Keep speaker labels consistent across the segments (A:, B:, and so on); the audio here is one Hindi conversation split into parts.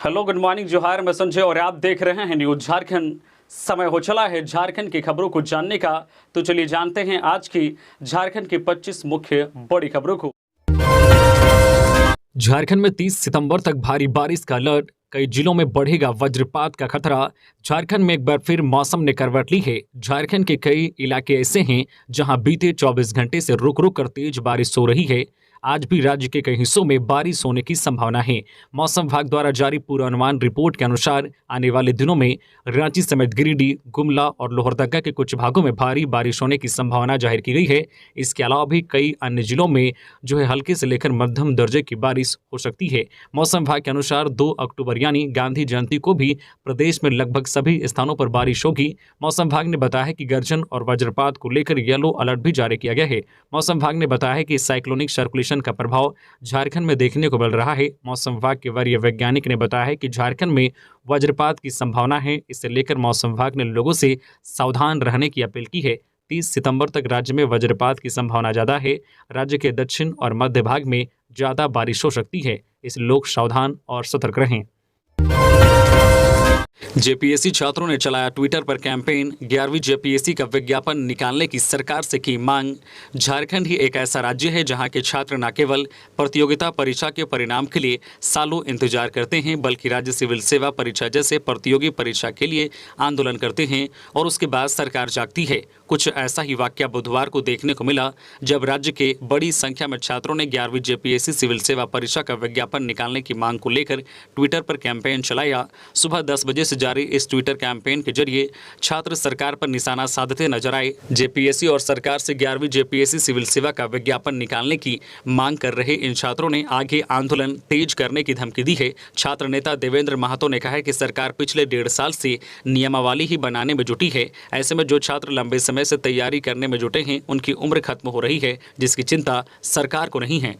A: हेलो, गुड मॉर्निंग, जोहार। मैं संजय और आप देख रहे हैं न्यूज झारखंड। समय हो चला है झारखंड की खबरों को जानने का, तो चलिए जानते हैं आज की झारखंड की 25 मुख्य बड़ी खबरों को।
B: झारखंड में 30 सितंबर तक भारी बारिश का अलर्ट। कई जिलों में बढ़ेगा वज्रपात का खतरा। झारखंड में एक बार फिर मौसम ने करवट ली है। झारखंड के कई इलाके ऐसे हैं जहां बीते 24 घंटे से रुक रुक कर तेज बारिश हो रही है। आज भी राज्य के कई हिस्सों में बारिश होने की संभावना है। मौसम विभाग द्वारा जारी पूर्वानुमान रिपोर्ट के अनुसार आने वाले दिनों में रांची समेत गिरिडीह, गुमला और लोहरदगा के कुछ भागों में भारी बारिश होने की संभावना जाहिर की गई है। इसके अलावा भी कई अन्य जिलों में हल्के से लेकर मध्यम दर्जे की बारिश हो सकती है। मौसम विभाग के अनुसार 2 अक्टूबर यानी गांधी जयंती को भी प्रदेश में लगभग सभी स्थानों पर बारिश होगी। मौसम विभाग ने बताया है कि गर्जन और वज्रपात को लेकर येलो अलर्ट भी जारी किया गया है। मौसम विभाग ने बताया है कि साइक्लोनिक सर्कुलेशन का प्रभाव झारखंड में देखने को मिल रहा है। मौसम विभाग के वरीय वैज्ञानिक ने बताया है कि झारखंड में वज्रपात की संभावना है। इसे लेकर मौसम विभाग ने लोगों से सावधान रहने की अपील की है। 30 सितंबर तक राज्य में वज्रपात की संभावना ज्यादा है। राज्य के दक्षिण और मध्य भाग में ज्यादा बारिश हो सकती है, इसलिए लोग सावधान और सतर्क रहें। जेपीएससी छात्रों ने चलाया ट्विटर पर कैंपेन। 11वीं जेपीएससी का विज्ञापन निकालने की सरकार से की मांग। झारखंड ही एक ऐसा राज्य है जहां के छात्र न केवल प्रतियोगिता परीक्षा के परिणाम के लिए सालों इंतजार करते हैं, बल्कि राज्य सिविल सेवा परीक्षा जैसे प्रतियोगी परीक्षा के लिए आंदोलन करते हैं और उसके बाद सरकार जागती है। कुछ ऐसा ही वाकया बुधवार को देखने को मिला, जब राज्य के बड़ी संख्या में छात्रों ने 11वीं जेपीएससी सिविल सेवा परीक्षा का विज्ञापन निकालने की मांग को लेकर ट्विटर पर कैंपेन चलाया। सुबह 10 बजे से जारी इस ट्विटर कैंपेन के जरिए छात्र सरकार पर निशाना साधते नजर आए। जेपीएससी और सरकार से 11वीं जेपीएससी सिविल सेवा का विज्ञापन निकालने की मांग कर रहे इन छात्रों ने आगे आंदोलन तेज करने की धमकी दी है। छात्र नेता देवेंद्र महतो ने कहा है कि सरकार पिछले 1.5 साल से नियमावली ही बनाने में जुटी है। ऐसे में जो छात्र लंबे समय से तैयारी करने में जुटे हैं, उनकी उम्र खत्म हो रही है, जिसकी चिंता सरकार को नहीं है।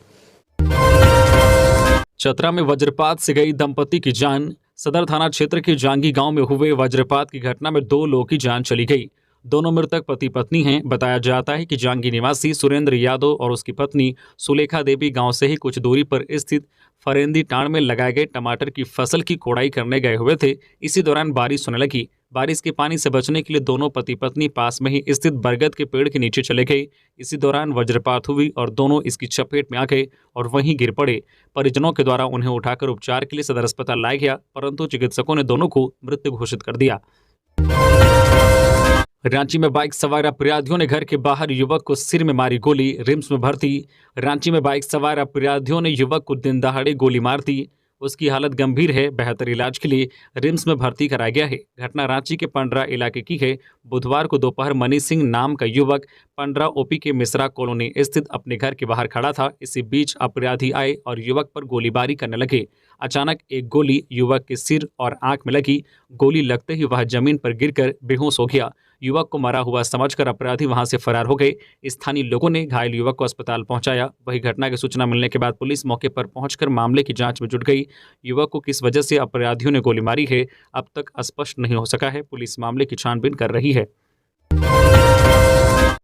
B: चतरा में वज्रपात से गई दंपति की जान। सदर थाना क्षेत्र के जांगी गांव में हुए वज्रपात की घटना में 2 लोगों की जान चली गई। दोनों मृतक पति पत्नी हैं। बताया जाता है कि जांगी निवासी सुरेंद्र यादव और उसकी पत्नी सुलेखा देवी गांव से ही कुछ दूरी पर स्थित फरेंदी टांड में लगाए गए टमाटर की फसल की कोड़ाई करने गए हुए थे। इसी दौरान बारिश होने लगी। बारिश के पानी से बचने के लिए दोनों पति पत्नी पास में ही स्थित बरगद के पेड़ के नीचे चले गए। इसी दौरान वज्रपात हुई और दोनों इसकी चपेट में आ गए और वहीं गिर पड़े। परिजनों के द्वारा उन्हें उठाकर उपचार के लिए सदर अस्पताल लाया गया, परंतु चिकित्सकों ने दोनों को मृत घोषित कर दिया। रांची में बाइक सवार अपराधियों ने घर के बाहर युवक को सिर में मारी गोली, रिम्स में भर्ती। रांची में बाइक सवार अपराधियों ने युवक को दिन दहाड़े गोली मार दी। उसकी हालत गंभीर है, बेहतर इलाज के लिए रिम्स में भर्ती कराया गया है। घटना रांची के पंडरा इलाके की है। बुधवार को दोपहर मनीष सिंह नाम का युवक पंडरा ओपी के मिश्रा कॉलोनी स्थित अपने घर के बाहर खड़ा था। इसी बीच अपराधी आए और युवक पर गोलीबारी करने लगे। अचानक एक गोली युवक के सिर और आंख में लगी। गोली लगते ही वह जमीन पर गिरकर बेहोश हो गया। युवक को मरा हुआ समझकर अपराधी वहां से फरार हो गए। स्थानीय लोगों ने घायल युवक को अस्पताल पहुंचाया। वही घटना की सूचना मिलने के बाद पुलिस मौके पर पहुंचकर मामले की जांच में जुट गई। युवक को किस वजह से अपराधियों ने गोली मारी है, अब तक स्पष्ट नहीं हो सका है। पुलिस मामले की छानबीन कर रही है।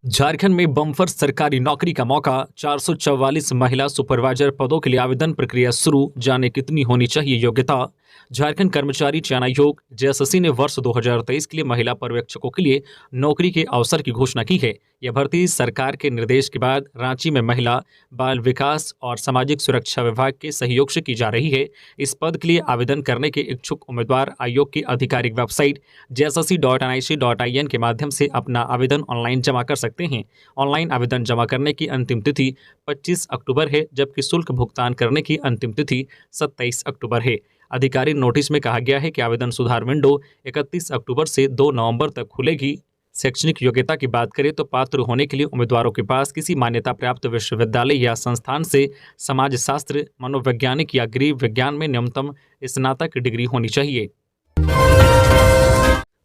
B: झारखंड में बम्पर सरकारी नौकरी का मौका। 444 महिला सुपरवाइजर पदों के लिए आवेदन प्रक्रिया शुरू। जाने कितनी होनी चाहिए योग्यता। झारखंड कर्मचारी चयन आयोग जेएसएससी ने वर्ष 2023 के लिए महिला पर्यवेक्षकों के लिए नौकरी के अवसर की घोषणा की है। यह भर्ती सरकार के निर्देश के बाद रांची में महिला, बाल विकास और सामाजिक सुरक्षा विभाग के सहयोग से की जा रही है। इस पद के लिए आवेदन करने के इच्छुक उम्मीदवार आयोग की आधिकारिक वेबसाइट jssc.nic.in के माध्यम से अपना आवेदन ऑनलाइन जमा कर सकते हैं। ऑनलाइन आवेदन जमा करने की अंतिम तिथि 25 अक्टूबर है, जबकि शुल्क भुगतान करने की अंतिम तिथि 27 अक्टूबर है। आधिकारिक नोटिस में कहा गया है कि आवेदन सुधार विंडो 31 अक्टूबर से 2 नवंबर तक खुलेगी। शैक्षणिक योग्यता की बात करें तो पात्र होने के लिए उम्मीदवारों के पास किसी मान्यता प्राप्त विश्वविद्यालय या संस्थान से समाजशास्त्र, मनोवैज्ञानिक या गृह विज्ञान में न्यूनतम स्नातक डिग्री होनी चाहिए।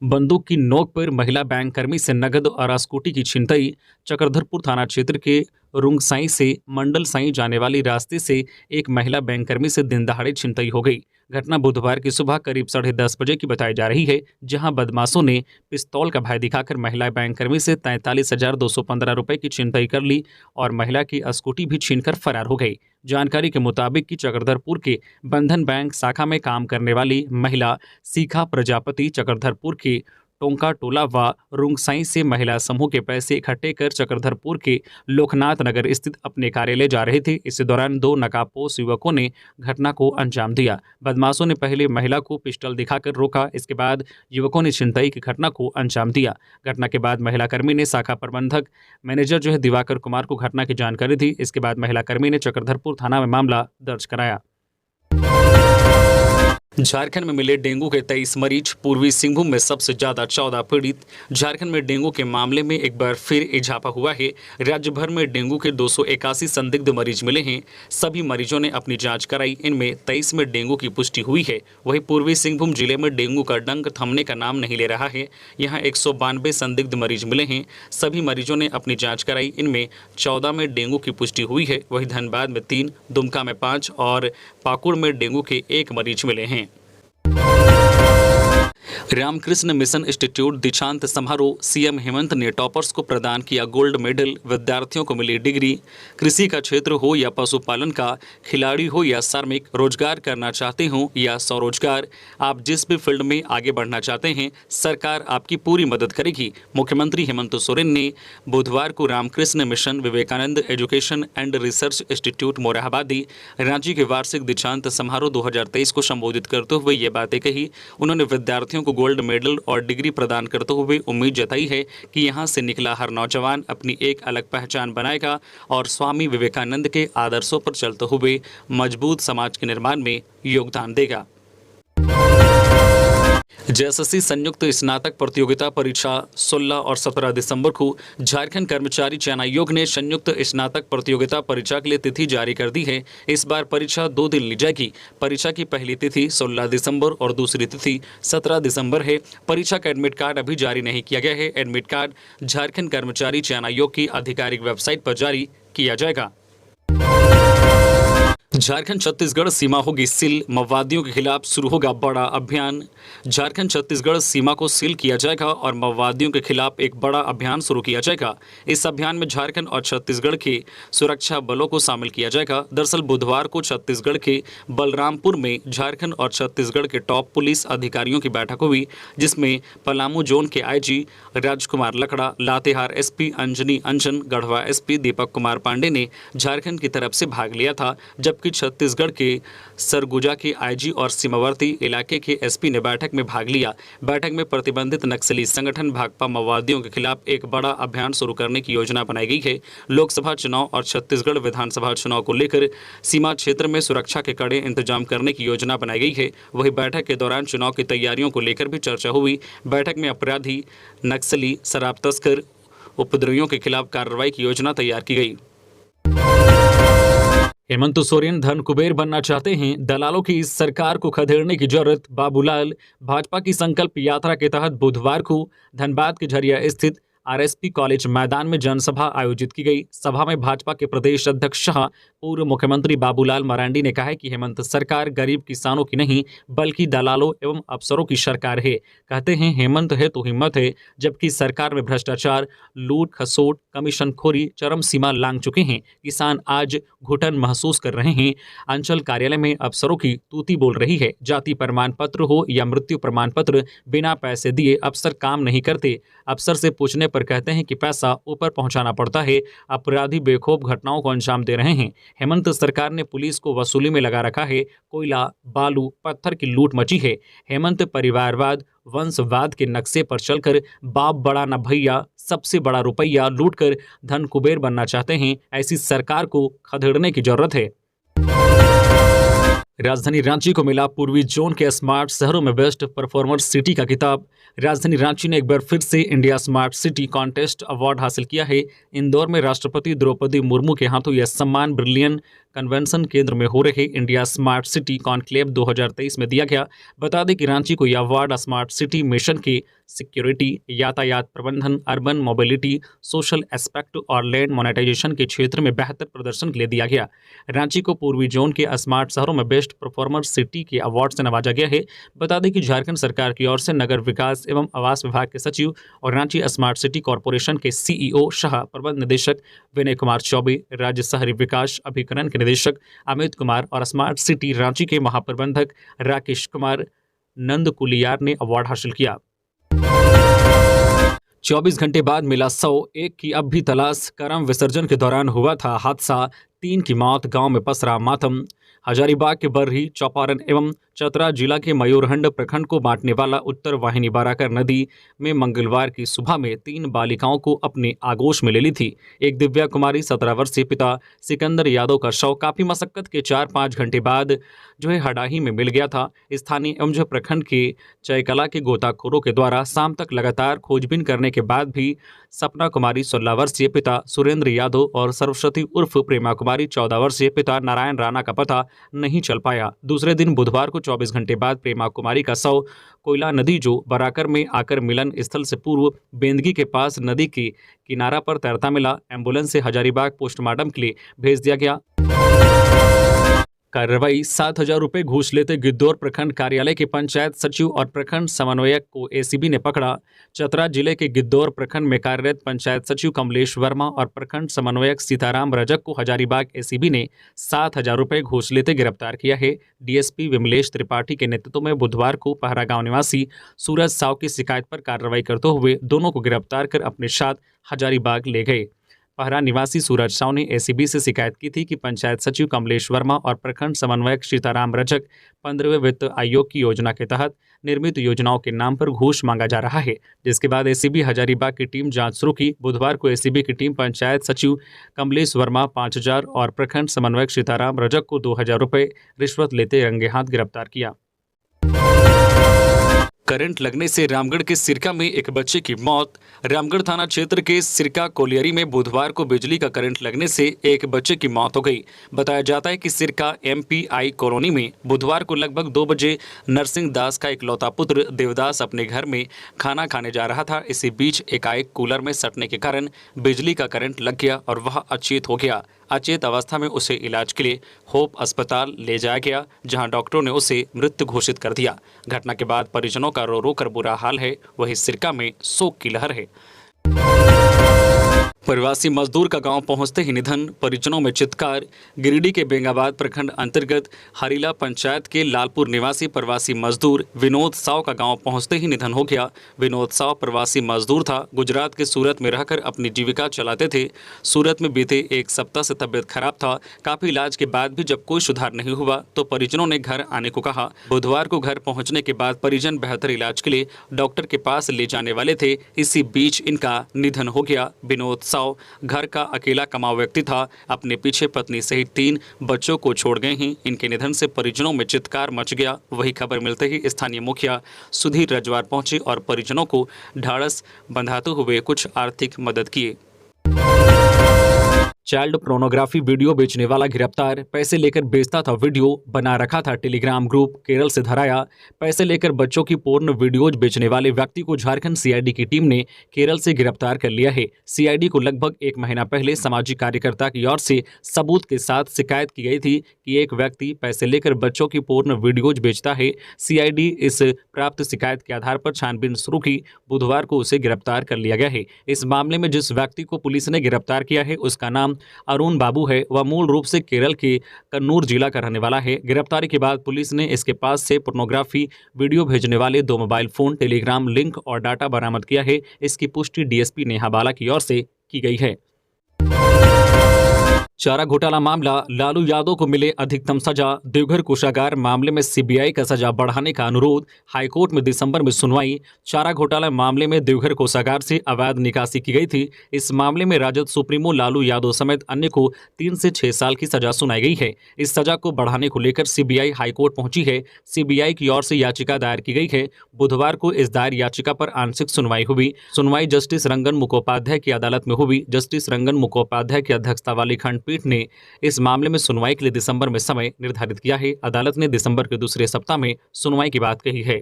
B: बंदूक की नोक पर महिला बैंक कर्मी से नगद और स्कूटी की छिनतई। चक्रधरपुर थाना क्षेत्र के रुंगसाई से मंडल साई जाने वाली रास्ते से एक महिला बैंक कर्मी से दिन दहाड़े छिनतई हो गई। घटना बुधवार की सुबह करीब 10:30 बजे की बताई जा रही है, जहां बदमाशों ने पिस्तौल का भय दिखाकर महिला बैंककर्मी से 43,215 रुपए की छिनतई कर ली और महिला की स्कूटी भी छीनकर फरार हो गई। जानकारी के मुताबिक कि चक्रधरपुर के बंधन बैंक शाखा में काम करने वाली महिला सीखा प्रजापति चक्रधरपुर के टोंका टोला व रुंगसाई से महिला समूह के पैसे इकट्ठे कर चक्रधरपुर के लोकनाथ नगर स्थित अपने कार्यालय जा रहे थे। इस दौरान 2 नकाबपोश युवकों ने घटना को अंजाम दिया। बदमाशों ने पहले महिला को पिस्टल दिखाकर रोका, इसके बाद युवकों ने छिनतई की घटना को अंजाम दिया। घटना के बाद महिला कर्मी ने शाखा प्रबंधक मैनेजर दिवाकर कुमार को घटना की जानकारी दी। इसके बाद महिला कर्मी ने चक्रधरपुर थाना में मामला दर्ज कराया। झारखंड में मिले डेंगू के 23 मरीज, पूर्वी सिंहभूम में सबसे ज्यादा 14 पीड़ित। झारखंड में डेंगू के मामले में एक बार फिर इजाफा हुआ है। राज्य भर में डेंगू के 281 संदिग्ध मरीज मिले हैं। सभी मरीजों ने अपनी जांच कराई। इनमें 23 में डेंगू की पुष्टि हुई है। वहीं पूर्वी सिंहभूम जिले में डेंगू का डंक थमने का नाम नहीं ले रहा है। यहाँ 192 संदिग्ध मरीज मिले हैं। सभी मरीजों ने अपनी जाँच कराई। इनमें 14 में डेंगू की पुष्टि हुई है। वहीं धनबाद में 3, दुमका में 5 और पाकुड़ में डेंगू के 1 मरीज मिले हैं। रामकृष्ण मिशन इंस्टीट्यूट दीक्षांत समारोह। सीएम हेमंत ने टॉपर्स को प्रदान किया गोल्ड मेडल। विद्यार्थियों को मिली डिग्री। कृषि का क्षेत्र हो या पशुपालन का, खिलाड़ी हो या श्रमिक, रोजगार करना चाहते हो या स्वरोजगार, आप जिस भी फील्ड में आगे बढ़ना चाहते हैं, सरकार आपकी पूरी मदद करेगी। मुख्यमंत्री हेमंत सोरेन ने बुधवार को Ramakrishna mission Vivekananda education and research institute Morhabadi Ranchi के वार्षिक दीक्षांत समारोह 2023 को संबोधित करते हुए ये बातें कही। उन्होंने विद्यार्थियों को गोल्ड मेडल और डिग्री प्रदान करते हुए उम्मीद जताई है कि यहां से निकला हर नौजवान अपनी एक अलग पहचान बनाएगा और स्वामी विवेकानंद के आदर्शों पर चलते हुए मजबूत समाज के निर्माण में योगदान देगा। जेएसएससी संयुक्त स्नातक प्रतियोगिता परीक्षा 16 और 17 दिसंबर को झारखंड कर्मचारी चयन आयोग ने संयुक्त स्नातक प्रतियोगिता परीक्षा के लिए तिथि जारी कर दी है। इस बार परीक्षा 2 दिन ली जाएगी। परीक्षा की पहली तिथि 16 दिसंबर और दूसरी तिथि 17 दिसंबर है। परीक्षा का एडमिट कार्ड अभी जारी नहीं किया गया है। एडमिट कार्ड झारखंड कर्मचारी चयन आयोग की आधिकारिक वेबसाइट पर जारी किया जाएगा। झारखंड छत्तीसगढ़ सीमा होगी सील। माओवादियों के खिलाफ शुरू होगा बड़ा अभियान। झारखंड छत्तीसगढ़ सीमा को सील किया जाएगा और माओवादियों के खिलाफ एक बड़ा अभियान शुरू किया जाएगा। इस अभियान में झारखंड और छत्तीसगढ़ के सुरक्षा बलों को शामिल किया जाएगा। दरअसल बुधवार को छत्तीसगढ़ के बलरामपुर में झारखंड और छत्तीसगढ़ के टॉप पुलिस अधिकारियों की बैठक हुई, जिसमें पलामू जोन के आईजी राजकुमार लकड़ा, लातेहार एसपी अंजनी अंजन, गढ़वा एसपी दीपक कुमार पांडे ने झारखंड की तरफ से भाग लिया था, जबकि छत्तीसगढ़ के सरगुजा के आईजी और सीमावर्ती इलाके के एसपी ने बैठक में भाग लिया। बैठक में प्रतिबंधित नक्सली संगठन भाकपा माओवादियों के खिलाफ एक बड़ा अभियान शुरू करने की योजना बनाई गई है। लोकसभा चुनाव और छत्तीसगढ़ विधानसभा चुनाव को लेकर सीमा क्षेत्र में सुरक्षा के कड़े इंतजाम करने की योजना बनाई गई है। वहीं बैठक के दौरान चुनाव की तैयारियों को लेकर भी चर्चा हुई। बैठक में अपराधी, नक्सली, शराब तस्कर, उपद्रवियों के खिलाफ कार्रवाई की योजना तैयार की गई। हेमंत सोरेन धन कुबेर बनना चाहते हैं, दलालों की इस सरकार को खदेड़ने की जरूरत। बाबूलाल। भाजपा की संकल्प यात्रा के तहत बुधवार को धनबाद के झरिया स्थित आरएसपी कॉलेज मैदान में जनसभा आयोजित की गई। सभा में भाजपा के प्रदेश अध्यक्ष शाह, पूर्व मुख्यमंत्री बाबूलाल मरांडी ने कहा कि हेमंत सरकार गरीब किसानों की नहीं बल्कि दलालों एवं अफसरों की सरकार है। कहते हैं हेमंत है तो हिम्मत है, जबकि सरकार में भ्रष्टाचार, लूट खसोट, कमीशनखोरी चरम सीमा लांघ चुके हैं। किसान आज घुटन महसूस कर रहे हैं। अंचल कार्यालय में अफसरों की तूती बोल रही है। जाति प्रमाण पत्र हो या मृत्यु प्रमाण पत्र, बिना पैसे दिए अफसर काम नहीं करते। अफसर से पूछने पर कहते हैं कि पैसा ऊपर पहुंचाना पड़ता है। अपराधी बेखौफ घटनाओं को अंजाम दे रहे हैं। हेमंत सरकार ने पुलिस को वसूली में लगा रखा है। कोयला, बालू, पत्थर की लूट मची है। हेमंत परिवारवाद, वंशवाद के नक्शे पर चलकर बाप बड़ा न भैया, सबसे बड़ा रुपया लूटकर धन कुबेर बनना चाहते हैं। ऐसी सरकार को खदेड़ने की जरूरत है। राजधानी रांची को मिला पूर्वी जोन के स्मार्ट शहरों में बेस्ट परफॉर्मर सिटी का खिताब। राजधानी रांची ने एक बार फिर से India smart city contest award हासिल किया है। इंदौर में राष्ट्रपति द्रौपदी मुर्मू के हाथों यह सम्मान ब्रिलियन कन्वेंशन केंद्र में हो रहे इंडिया स्मार्ट सिटी कॉन्क्लेव 2023 में दिया गया। बता दें कि रांची को यह अवार्ड स्मार्ट सिटी मिशन के सिक्योरिटी, यातायात प्रबंधन, अर्बन मोबिलिटी, सोशल एस्पेक्ट और लैंड मोनेटाइजेशन के क्षेत्र में बेहतर प्रदर्शन के लिए दिया गया। रांची को पूर्वी जोन के स्मार्ट शहरों में बेस्ट परफॉर्मर सिटी के अवार्ड से नवाजा गया है। बता दें कि झारखंड सरकार की ओर से नगर विकास एवं आवास विभाग के सचिव और रांची स्मार्ट सिटी कॉरपोरेशन के सीईओ शाह, प्रबंध निदेशक विनय कुमार चौबे, राज्य शहरी विकास अभिकरण के निदेशक अमित कुमार और स्मार्ट सिटी रांची के महाप्रबंधक राकेश कुमार नंदकुलियार ने अवार्ड हासिल किया। 24 घंटे बाद मिला शव, एक की अब भी तलाश। करम विसर्जन के दौरान हुआ था हादसा, 3 की मौत, गांव में पसरा मातम। हजारीबाग के बरही, चौपारण एवं चतरा जिला के मयूरहंड प्रखंड को बांटने वाला उत्तर वाहिनी बाराकर नदी में मंगलवार की सुबह में 3 बालिकाओं को अपने आगोश में ले ली थी। एक दिव्या कुमारी 17 वर्षीय पिता सिकंदर यादव का शव काफी मशक्कत के 4-5 घंटे बाद हडाही में मिल गया था। स्थानीय एवं प्रखंड के चयकला के गोताखोरों के द्वारा शाम तक लगातार खोजबीन करने के बाद भी सपना कुमारी 16 वर्षीय पिता सुरेंद्र यादव और सरस्वती उर्फ प्रेमा कुमारी 14 वर्षीय पिता नारायण राणा का पता नहीं चल पाया। दूसरे दिन बुधवार को 24 घंटे बाद प्रेमा कुमारी का शव कोयला नदी जो बराकर में आकर मिलन स्थल से पूर्व बेंदगी के पास नदी के किनारा पर तैरता मिला। एम्बुलेंस से हजारीबाग पोस्टमार्टम के लिए भेज दिया गया। कार्रवाई, 7,000 रुपये घूस लेते गिद्धौर प्रखंड कार्यालय के पंचायत सचिव और प्रखंड समन्वयक को एसीबी ने पकड़ा। चतरा जिले के गिद्धौर प्रखंड में कार्यरत पंचायत सचिव कमलेश वर्मा और प्रखंड समन्वयक सीताराम रजक को हजारीबाग एसीबी ने 7,000 रुपये घूस लेते गिरफ्तार किया है। डीएसपी विमलेश त्रिपाठी के नेतृत्व में बुधवार को पहरा गांव निवासी सूरज साव की शिकायत पर कार्रवाई करते हुए दोनों को गिरफ्तार कर अपने साथ हजारीबाग ले गए। पहरा निवासी सूरज साव ने एसीबी से शिकायत की थी कि पंचायत सचिव कमलेश वर्मा और प्रखंड समन्वयक सीताराम रजक 15वें वित्त आयोग की योजना के तहत निर्मित योजनाओं के नाम पर घूस मांगा जा रहा है, जिसके बाद एसीबी हजारीबाग की टीम जांच शुरू की। बुधवार को एसीबी की टीम पंचायत सचिव कमलेश वर्मा 5,000 और प्रखंड समन्वयक सीताराम रजक को 2,000 रुपये रिश्वत लेते रंगे हाथ गिरफ्तार किया। करंट लगने से रामगढ़ के सिरका में एक बच्चे की मौत। रामगढ़ थाना क्षेत्र के सिरका कोलियरी में बुधवार को बिजली का करंट लगने से एक बच्चे की मौत हो गई। बताया जाता है कि सिरका एमपीआई कॉलोनी में बुधवार को लगभग 2 बजे नरसिंह दास का इकलौता पुत्र देवदास अपने घर में खाना खाने जा रहा था। इसी बीच एकाएक कूलर में सटने के कारण बिजली का करंट लग गया और वह अचेत हो गया। अचेत अवस्था में उसे इलाज के लिए होप अस्पताल ले जाया गया, जहां डॉक्टरों ने उसे मृत घोषित कर दिया। घटना के बाद परिजनों का रो रो कर बुरा हाल है। वहीं सिरका में शोक की लहर है। प्रवासी मजदूर का गांव पहुंचते ही निधन, परिजनों में चित्कार। गिरिडीह के बेंगाबाद प्रखंड अंतर्गत हरीला पंचायत के लालपुर निवासी प्रवासी मजदूर विनोद साव का गांव पहुंचते ही निधन हो गया। विनोद साव प्रवासी मजदूर था। गुजरात के सूरत में रहकर अपनी जीविका चलाते थे। सूरत में बीते 1 सप्ताह से तबियत खराब था। काफी इलाज के बाद भी जब कोई सुधार नहीं हुआ तो परिजनों ने घर आने को कहा। बुधवार को घर पहुँचने के बाद परिजन बेहतर इलाज के लिए डॉक्टर के पास ले जाने वाले थे। इसी बीच इनका निधन हो गया। विनोद साव घर का अकेला कमाऊ व्यक्ति था। अपने पीछे पत्नी सहित 3 बच्चों को छोड़ गए हैं। इनके निधन से परिजनों में चित्कार मच गया। वही खबर मिलते ही स्थानीय मुखिया सुधीर रजवार पहुंचे और परिजनों को ढाढ़स बंधाते हुए कुछ आर्थिक मदद किए। चाइल्ड पोर्नोग्राफी वीडियो बेचने वाला गिरफ्तार। पैसे लेकर बेचता था वीडियो, बना रखा था टेलीग्राम ग्रुप, केरल से धराया। पैसे लेकर बच्चों की पोर्न वीडियोज बेचने वाले व्यक्ति को झारखंड सीआईडी की टीम ने केरल से गिरफ्तार कर लिया है। सीआईडी को लगभग 1 महीना पहले सामाजिक कार्यकर्ता की ओर से सबूत के साथ शिकायत की गई थी कि एक व्यक्ति पैसे लेकर बच्चों की पोर्न वीडियोज बेचता है। सीआईडी इस प्राप्त शिकायत के आधार पर छानबीन शुरू की। बुधवार को उसे गिरफ्तार कर लिया गया है। इस मामले में जिस व्यक्ति को पुलिस ने गिरफ्तार किया है उसका नाम अरुण बाबू है। वह मूल रूप से केरल के कन्नूर जिला का रहने वाला है। गिरफ्तारी के बाद पुलिस ने इसके पास से पोर्नोग्राफी वीडियो भेजने वाले 2 मोबाइल फोन, टेलीग्राम लिंक और डाटा बरामद किया है। इसकी पुष्टि डीएसपी नेहा बाला की ओर से की गई है। चारा घोटाला मामला, लालू यादव को मिले अधिकतम सजा। देवघर कोषागार मामले में सीबीआई का सजा बढ़ाने का अनुरोध। हाईकोर्ट में दिसंबर में सुनवाई। चारा घोटाला मामले में देवघर कोषागार से अवैध निकासी की गई थी। इस मामले में राजद सुप्रीमो लालू यादव समेत अन्य को 3 से 6 साल की सजा सुनाई गई है। इस सजा को बढ़ाने को लेकर सीबीआई हाईकोर्ट पहुंची है। सीबीआई की ओर से याचिका दायर की गई है। बुधवार को इस दायर याचिका पर आंशिक सुनवाई हुई। सुनवाई जस्टिस रंगन मुखोपाध्याय की अदालत में हुई। जस्टिस रंगन मुखोपाध्याय की अध्यक्षता वाली खंडपीठ ने इस मामले में सुनवाई के लिए दिसंबर में समय निर्धारित किया है। अदालत ने दिसंबर के दूसरे सप्ताह में सुनवाई की बात कही है।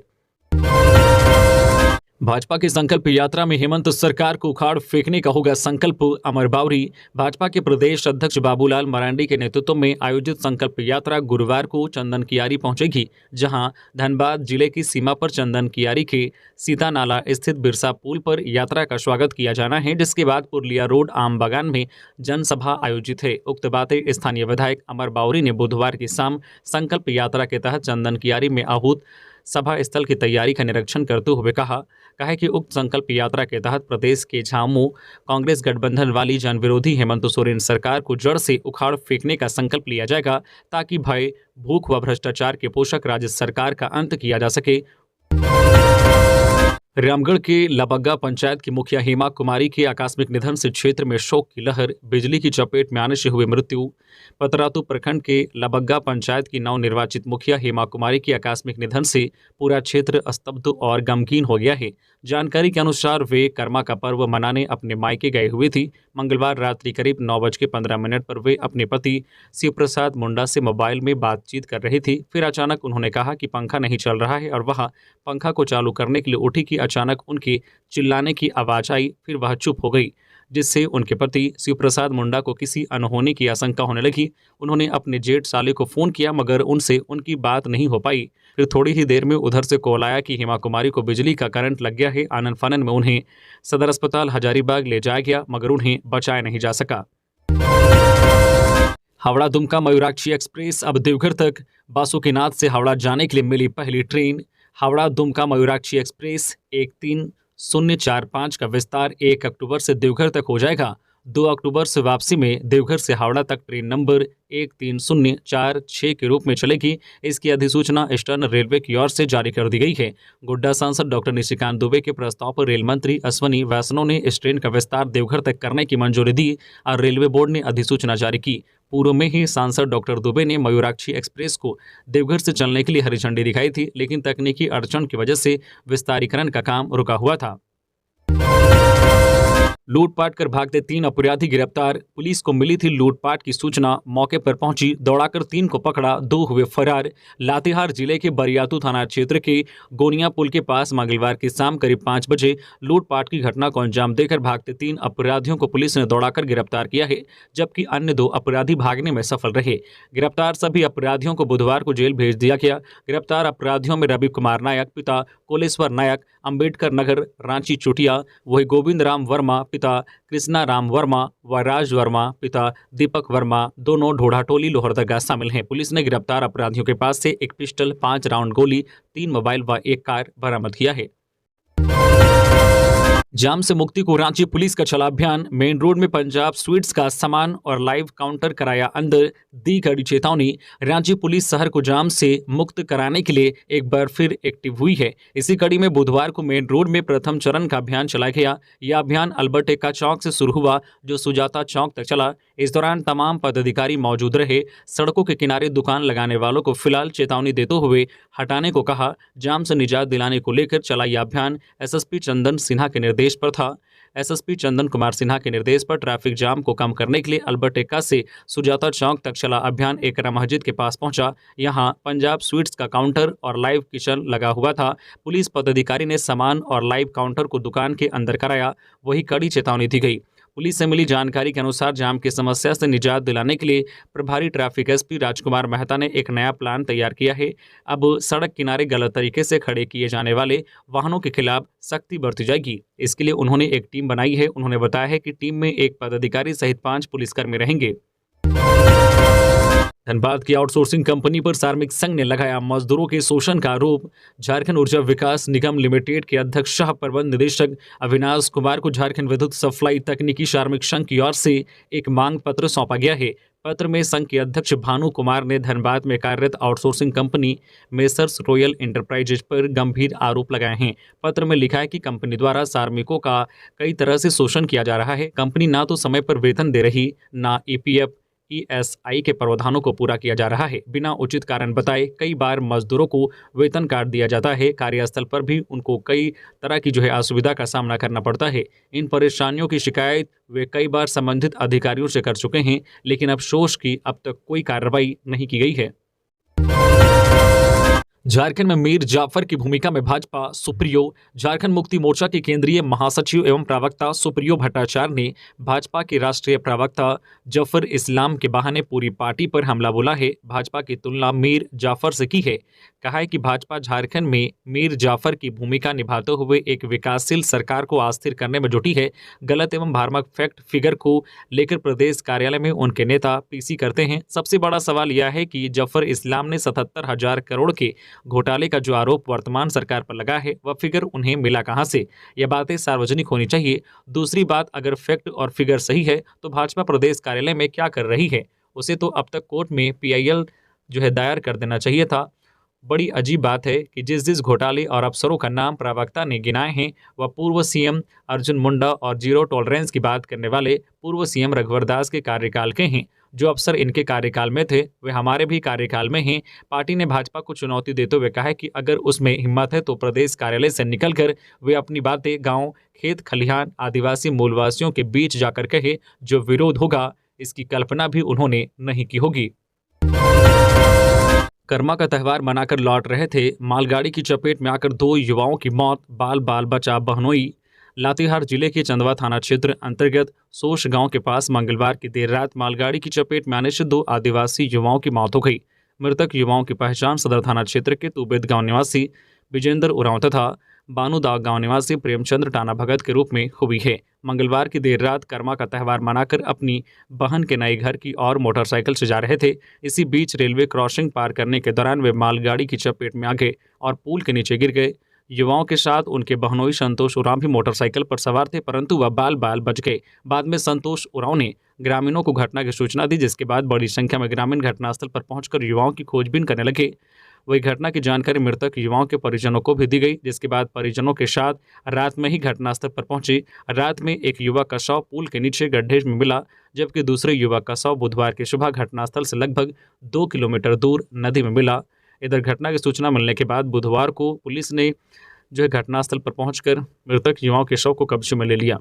B: भाजपा की संकल्प यात्रा में हेमंत सरकार को उखाड़ फेंकने का होगा संकल्प। अमर बावरी। भाजपा के प्रदेश अध्यक्ष बाबूलाल मरांडी के नेतृत्व में आयोजित संकल्प यात्रा गुरुवार को चंदन कियारी पहुंचेगी, जहां धनबाद जिले की सीमा पर चंदन कियारी के सीता नाला स्थित बिरसा पुल पर यात्रा का स्वागत किया जाना है, जिसके बाद पुरलिया रोड आम बागान में जनसभा आयोजित है। उक्त बातें स्थानीय विधायक अमर बावरी ने बुधवार की शाम संकल्प यात्रा के तहत चंदन कियारी में आहूत सभा स्थल की तैयारी का निरीक्षण करते हुए कहा है कि उक्त संकल्प यात्रा के तहत प्रदेश के झामुमो कांग्रेस गठबंधन वाली जनविरोधी हेमंत सोरेन सरकार को जड़ से उखाड़ फेंकने का संकल्प लिया जाएगा, ताकि भय, भूख व भ्रष्टाचार के पोषक राज्य सरकार का अंत किया जा सके। रामगढ़ के लबग्गा पंचायत की मुखिया हेमा कुमारी के आकस्मिक निधन से क्षेत्र में शोक की लहर। बिजली की चपेट में आने से हुई मृत्यु। पतरातू प्रखंड के लबग्गा पंचायत की नवनिर्वाचित मुखिया हेमा कुमारी के आकस्मिक निधन से पूरा क्षेत्र स्तब्ध और गमगीन हो गया है। जानकारी के अनुसार वे कर्मा का पर्व मनाने अपने मायके गए हुए थी। मंगलवार रात्रि करीब 9:15 पर वे अपने पति शिव प्रसाद मुंडा से मोबाइल में बातचीत कर रही थी। फिर अचानक उन्होंने कहा कि पंखा नहीं चल रहा है और वह पंखा को चालू करने के लिए उठी कि अचानक उनके चिल्लाने की आवाज़ आई। फिर वह चुप हो गई, जिससे उनके पति शिव प्रसाद मुंडा को किसी अनहोनी की आशंका होने लगी। उन्होंने अपने जेठ साले को फ़ोन किया, मगर उनसे उनकी बात नहीं हो पाई। फिर थोड़ी ही देर में उधर से कॉल आया कि हेमा कुमारी को बिजली का करंट लग गया है। आनन फानन में उन्हें सदर अस्पताल हजारीबाग ले जाया गया, मगर उन्हें बचाया नहीं जा सका। हावड़ा दुमका मयूराक्षी एक्सप्रेस अब देवघर तक। बासुकीनाथ से हावड़ा जाने के लिए मिली पहली ट्रेन। हावड़ा दुमका मयूराक्षी एक्सप्रेस 13045 का विस्तार 1 अक्टूबर से देवघर तक हो जाएगा। 2 अक्टूबर से वापसी में देवघर से हावड़ा तक ट्रेन नंबर 13046 के रूप में चलेगी। इसकी अधिसूचना ईस्टर्न रेलवे की ओर से जारी कर दी गई है। गोड्डा सांसद डॉक्टर निशिकांत दुबे के प्रस्ताव पर रेल मंत्री अश्वनी वैष्णव ने इस ट्रेन का विस्तार देवघर तक करने की मंजूरी दी और रेलवे बोर्ड ने अधिसूचना जारी की। पूर्व में ही सांसद डॉक्टर दुबे ने मयूराक्षी एक्सप्रेस को देवघर से चलने के लिए हरी झंडी दिखाई थी, लेकिन तकनीकी अड़चन की वजह से विस्तारीकरण का काम रुका हुआ था। लूटपाट कर भागते 3 अपराधी गिरफ्तार। पुलिस को मिली थी लूटपाट की सूचना, मौके पर पहुंची, दौड़ाकर 3 को पकड़ा, 2 हुए फरार। लातेहार जिले के बरियातू थाना क्षेत्र के गोनिया पुल के पास मंगलवार की शाम करीब 5 बजे लूटपाट की घटना को अंजाम देकर भागते 3 अपराधियों को पुलिस ने दौड़ाकर गिरफ्तार किया है, जबकि अन्य 2 अपराधी भागने में सफल रहे। गिरफ्तार सभी अपराधियों को बुधवार को जेल भेज दिया गया। गिरफ्तार अपराधियों में रवि कुमार नायक पिता कोलेश्वर नायक, अंबेडकर नगर, रांची चुटिया, वही गोविंद राम वर्मा पिता कृष्णा राम वर्मा व राज वर्मा पिता दीपक वर्मा, दोनों ढोढ़ाटोली लोहरदगा शामिल हैं। पुलिस ने गिरफ्तार अपराधियों के पास से 1 पिस्टल, 5 राउंड गोली, 3 मोबाइल व 1 कार बरामद किया है। जाम से मुक्ति को रांची पुलिस का चला अभियान। मेन रोड में पंजाब स्वीट्स का सामान और लाइव काउंटर कराया अंदर, दी कड़ी चेतावनी। रांची पुलिस शहर को जाम से मुक्त कराने के लिए एक बार फिर एक्टिव हुई है। इसी कड़ी में बुधवार को मेन रोड में प्रथम चरण का अभियान चलाया गया। यह अभियान अल्बर्ट एक्का चौक से शुरू हुआ, जो सुजाता चौक तक चला। इस दौरान तमाम पदाधिकारी मौजूद रहे। सड़कों के किनारे दुकान लगाने वालों को फिलहाल चेतावनी देते हुए हटाने को कहा। जाम से निजात दिलाने को लेकर चला यह अभियान एसएसपी चंदन सिन्हा के निर्देश पर था। एसएसपी चंदन कुमार सिन्हा के निर्देश पर ट्रैफिक जाम को कम करने के लिए अल्बर्ट एक्का से सुजाता चौक तक चला अभियान एकरा मस्जिद के पास पहुंचा। यहां पंजाब स्वीट्स का काउंटर और लाइव किचन लगा हुआ था। पुलिस पदाधिकारी ने सामान और लाइव काउंटर को दुकान के अंदर कराया, वही कड़ी चेतावनी दी गई। पुलिस से मिली जानकारी के अनुसार जाम की समस्या से निजात दिलाने के लिए प्रभारी ट्रैफिक एसपी राजकुमार मेहता ने एक नया प्लान तैयार किया है। अब सड़क किनारे गलत तरीके से खड़े किए जाने वाले वाहनों के खिलाफ सख्ती बरती जाएगी। इसके लिए उन्होंने एक टीम बनाई है। उन्होंने बताया है कि टीम में 1 पदाधिकारी सहित 5 पुलिसकर्मी रहेंगे। धनबाद की आउटसोर्सिंग कंपनी पर कार्मिक संघ ने लगाया मजदूरों के शोषण का आरोप। झारखंड ऊर्जा विकास निगम लिमिटेड के अध्यक्ष सह प्रबंध निदेशक अविनाश कुमार को झारखंड विद्युत सप्लाई तकनीकी कार्मिक संघ की ओर से एक मांग पत्र सौंपा गया है। पत्र में संघ के अध्यक्ष भानु कुमार ने धनबाद में कार्यरत outsourcing company messrs royal enterprises पर गंभीर आरोप लगाए हैं। पत्र में लिखा है कि कंपनी द्वारा कार्मिकों का कई तरह से शोषण किया जा रहा है। कंपनी ना तो समय पर वेतन दे रही, ना ईपीएफ ईएसआई के प्रावधानों को पूरा किया जा रहा है। बिना उचित कारण बताए कई बार मजदूरों को वेतन काट दिया जाता है। कार्यस्थल पर भी उनको कई तरह की असुविधा का सामना करना पड़ता है। इन परेशानियों की शिकायत वे कई बार संबंधित अधिकारियों से कर चुके हैं, लेकिन अफसोस की अब तक कोई कार्रवाई नहीं की गई है। झारखंड में मीर जाफर की भूमिका में भाजपा सुप्रियो। झारखंड मुक्ति मोर्चा के केंद्रीय महासचिव एवं प्रवक्ता सुप्रियो भट्टाचार्य ने भाजपा के राष्ट्रीय प्रवक्ता जफर इस्लाम के बहाने पूरी पार्टी पर हमला बोला है। भाजपा की तुलना मीर जाफर से की है। कहा है कि भाजपा झारखंड में मीर जाफर की भूमिका निभाते हुए एक विकासशील सरकार को अस्थिर करने में जुटी है। गलत एवं भ्रामक फैक्ट फिगर को लेकर प्रदेश कार्यालय में उनके नेता पीसी करते हैं। सबसे बड़ा सवाल यह है कि जफर इस्लाम ने 77,000 करोड़ के घोटाले का जो आरोप वर्तमान सरकार पर लगा है वह फिगर उन्हें मिला कहां से? यह बातें सार्वजनिक होनी चाहिए। दूसरी बात, अगर फैक्ट और फिगर सही है तो भाजपा प्रदेश कार्यालय में क्या कर रही है? उसे तो अब तक कोर्ट में PIL जो है दायर कर देना चाहिए था। बड़ी अजीब बात है कि जिस घोटाले और अफसरों का नाम प्रवक्ता ने गिनाए हैं वह पूर्व CM अर्जुन मुंडा और जीरो टॉलरेंस की बात करने वाले पूर्व CM रघुवर दास के कार्यकाल के हैं। जो अफसर इनके कार्यकाल में थे वे हमारे भी कार्यकाल में हैं। पार्टी ने भाजपा को चुनौती देते हुए कहा है कि अगर उसमें हिम्मत है तो प्रदेश कार्यालय से निकलकर वे अपनी बातें गांव, खेत खलिहान, आदिवासी मूलवासियों के बीच जाकर कहे। जो विरोध होगा इसकी कल्पना भी उन्होंने नहीं की होगी। कर्मा का त्यौहार मनाकर लौट रहे थे, मालगाड़ी की चपेट में आकर 2 युवाओं की मौत। बाल बाल बचा बहनोई। लातेहार जिले के चंदवा थाना क्षेत्र अंतर्गत सोश गांव के पास मंगलवार की देर रात मालगाड़ी की चपेट में आने से 2 आदिवासी युवाओं की मौत हो गई। मृतक युवाओं की पहचान सदर थाना क्षेत्र के तुबेद गांव निवासी विजेंद्र उरांव तथा बानूदाग गांव निवासी प्रेमचंद्र टाना भगत के रूप में हुई है। मंगलवार की देर रात कर्मा का त्यौहार मनाकर अपनी बहन के नए घर की ओर मोटरसाइकिल से जा रहे थे। इसी बीच रेलवे क्रॉसिंग पार करने के दौरान वे मालगाड़ी की चपेट में आ गए और पुल के नीचे गिर गए। युवाओं के साथ उनके बहनोई संतोष उरांव भी मोटरसाइकिल पर सवार थे, परंतु वह बाल बाल बच गए। बाद में संतोष उरांव ने ग्रामीणों को घटना की सूचना दी, जिसके बाद बड़ी संख्या में ग्रामीण घटनास्थल पर पहुंचकर युवाओं की खोजबीन करने लगे। वही घटना की जानकारी मृतक युवाओं के परिजनों को भी दी गई, जिसके बाद परिजनों के साथ रात में ही घटनास्थल पर पहुंची। रात में एक युवक का शव पुल के नीचे गड्ढे में मिला, जबकि दूसरे युवक का शव बुधवार की सुबह घटनास्थल से लगभग 2 किलोमीटर दूर नदी में मिला। इधर घटना की सूचना मिलने के बाद बुधवार को पुलिस ने जो है घटनास्थल पर पहुंचकर मृतक युवाओं के शव को कब्जे में ले लिया।